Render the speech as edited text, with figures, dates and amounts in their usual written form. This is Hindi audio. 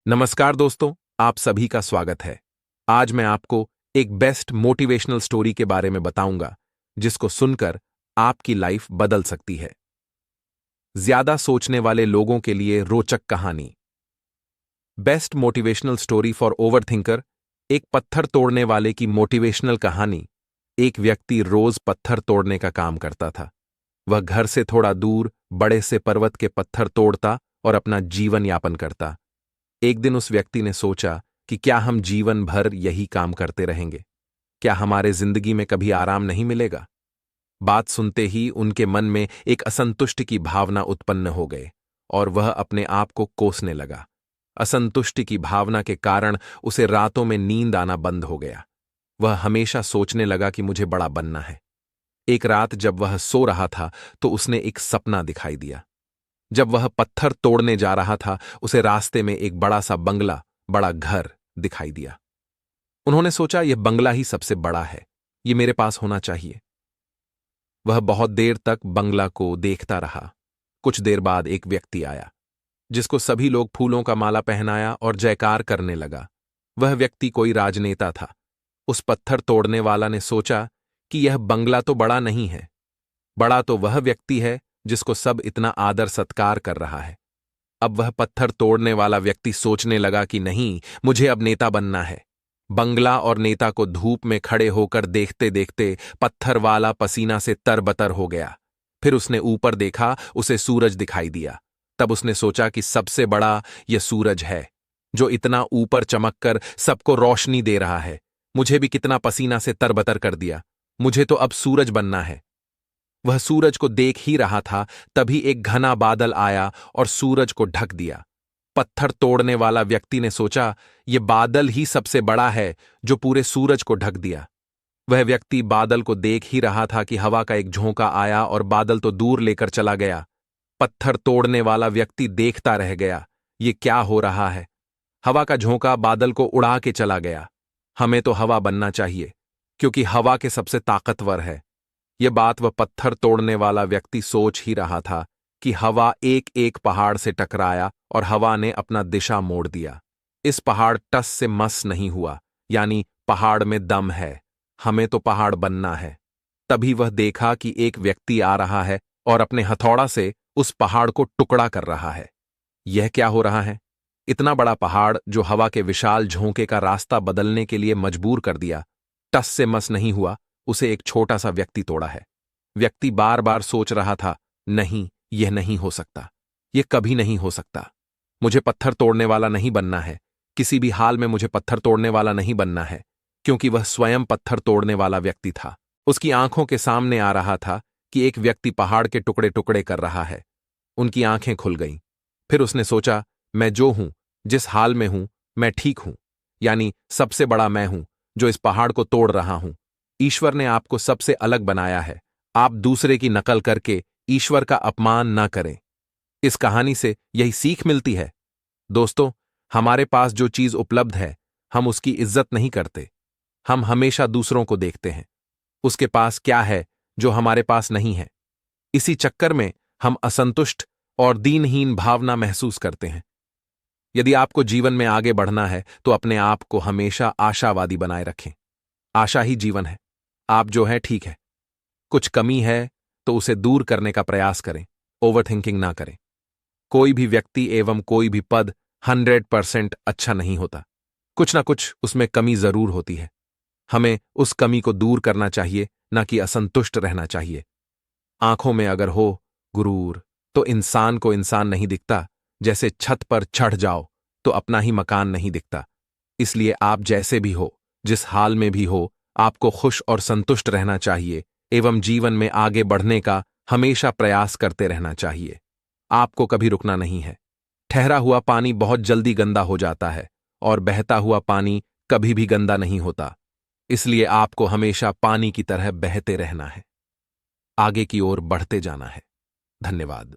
नमस्कार दोस्तों, आप सभी का स्वागत है। आज मैं आपको एक बेस्ट मोटिवेशनल स्टोरी के बारे में बताऊंगा जिसको सुनकर आपकी लाइफ बदल सकती है। ज्यादा सोचने वाले लोगों के लिए रोचक कहानी। Best motivational story for overthinker. एक पत्थर तोड़ने वाले की मोटिवेशनल कहानी। एक व्यक्ति रोज पत्थर तोड़ने का काम करता था। वह घर से थोड़ा दूर बड़े से पर्वत के पत्थर तोड़ता और अपना जीवन यापन करता। एक दिन उस व्यक्ति ने सोचा कि क्या हम जीवन भर यही काम करते रहेंगे? क्या हमारे जिंदगी में कभी आराम नहीं मिलेगा? बात सुनते ही उनके मन में एक असंतुष्ट की भावना उत्पन्न हो गई और वह अपने आप को कोसने लगा। असंतुष्टि की भावना के कारण उसे रातों में नींद आना बंद हो गया। वह हमेशा सोचने लगा कि मुझे बड़ा बनना है। एक रात जब वह सो रहा था तो उसने एक सपना दिखाई दिया। जब वह पत्थर तोड़ने जा रहा था, उसे रास्ते में एक बड़ा सा बंगला, बड़ा घर दिखाई दिया। उन्होंने सोचा, यह बंगला ही सबसे बड़ा है, यह मेरे पास होना चाहिए। वह बहुत देर तक बंगला को देखता रहा। कुछ देर बाद एक व्यक्ति आया जिसको सभी लोग फूलों का माला पहनाया और जयकार करने लगा। वह व्यक्ति कोई राजनेता था। उस पत्थर तोड़ने वाला ने सोचा कि यह बंगला तो बड़ा नहीं है, बड़ा तो वह व्यक्ति है जिसको सब इतना आदर सत्कार कर रहा है। अब वह पत्थर तोड़ने वाला व्यक्ति सोचने लगा कि नहीं, मुझे अब नेता बनना है। बंगला और नेता को धूप में खड़े होकर देखते देखते पत्थर वाला पसीना से तरबतर हो गया। फिर उसने ऊपर देखा, उसे सूरज दिखाई दिया। तब उसने सोचा कि सबसे बड़ा यह सूरज है जो इतना ऊपर चमककर सबको रोशनी दे रहा है। मुझे भी कितना पसीना से तरबतर कर दिया, मुझे तो अब सूरज बनना है। वह सूरज को देख ही रहा था, तभी एक घना बादल आया और सूरज को ढक दिया। पत्थर तोड़ने वाला व्यक्ति ने सोचा, यह बादल ही सबसे बड़ा है जो पूरे सूरज को ढक दिया। वह व्यक्ति बादल को देख ही रहा था कि हवा का एक झोंका आया और बादल तो दूर लेकर चला गया। पत्थर तोड़ने वाला व्यक्ति देखता रह गया, ये क्या हो रहा है? हवा का झोंका बादल को उड़ा के चला गया। हमें तो हवा बनना चाहिए, क्योंकि हवा के सबसे ताकतवर है। यह बात वह पत्थर तोड़ने वाला व्यक्ति सोच ही रहा था कि हवा एक एक पहाड़ से टकराया और हवा ने अपना दिशा मोड़ दिया। इस पहाड़ टस से मस नहीं हुआ, यानी पहाड़ में दम है। हमें तो पहाड़ बनना है। तभी वह देखा कि एक व्यक्ति आ रहा है और अपने हथौड़ा से उस पहाड़ को टुकड़ा कर रहा है। यह क्या हो रहा है? इतना बड़ा पहाड़ जो हवा के विशाल झोंके का रास्ता बदलने के लिए मजबूर कर दिया, टस से मस नहीं हुआ, उसे एक छोटा सा व्यक्ति तोड़ा है। व्यक्ति बार बार सोच रहा था, नहीं, यह नहीं हो सकता, यह कभी नहीं हो सकता। मुझे पत्थर तोड़ने वाला नहीं बनना है, किसी भी हाल में मुझे पत्थर तोड़ने वाला नहीं बनना है, क्योंकि वह स्वयं पत्थर तोड़ने वाला व्यक्ति था। उसकी आंखों के सामने आ रहा था कि एक व्यक्ति पहाड़ के टुकड़े टुकड़े कर रहा है। उनकी आंखें खुल गईं। फिर उसने सोचा, मैं जो हूं, जिस हाल में हूं, मैं ठीक हूं, यानी सबसे बड़ा मैं हूं जो इस पहाड़ को तोड़ रहा हूं। ईश्वर ने आपको सबसे अलग बनाया है। आप दूसरे की नकल करके ईश्वर का अपमान न करें। इस कहानी से यही सीख मिलती है। दोस्तों, हमारे पास जो चीज उपलब्ध है, हम उसकी इज्जत नहीं करते। हम हमेशा दूसरों को देखते हैं, उसके पास क्या है जो हमारे पास नहीं है। इसी चक्कर में हम असंतुष्ट और दीनहीन भावना महसूस करते हैं। यदि आपको जीवन में आगे बढ़ना है तो अपने आप को हमेशा आशावादी बनाए रखें। आशा ही जीवन है। आप जो है ठीक है। कुछ कमी है तो उसे दूर करने का प्रयास करें, ओवरथिंकिंग ना करें। कोई भी व्यक्ति एवं कोई भी पद 100% अच्छा नहीं होता। कुछ ना कुछ उसमें कमी जरूर होती है। हमें उस कमी को दूर करना चाहिए, ना कि असंतुष्ट रहना चाहिए। आंखों में अगर हो गुरूर तो इंसान को इंसान नहीं दिखता। जैसे छत पर चढ़ जाओ तो अपना ही मकान नहीं दिखता। इसलिए आप जैसे भी हो, जिस हाल में भी हो, आपको खुश और संतुष्ट रहना चाहिए एवं जीवन में आगे बढ़ने का हमेशा प्रयास करते रहना चाहिए। आपको कभी रुकना नहीं है। ठहरा हुआ पानी बहुत जल्दी गंदा हो जाता है और बहता हुआ पानी कभी भी गंदा नहीं होता। इसलिए आपको हमेशा पानी की तरह बहते रहना है, आगे की ओर बढ़ते जाना है। धन्यवाद।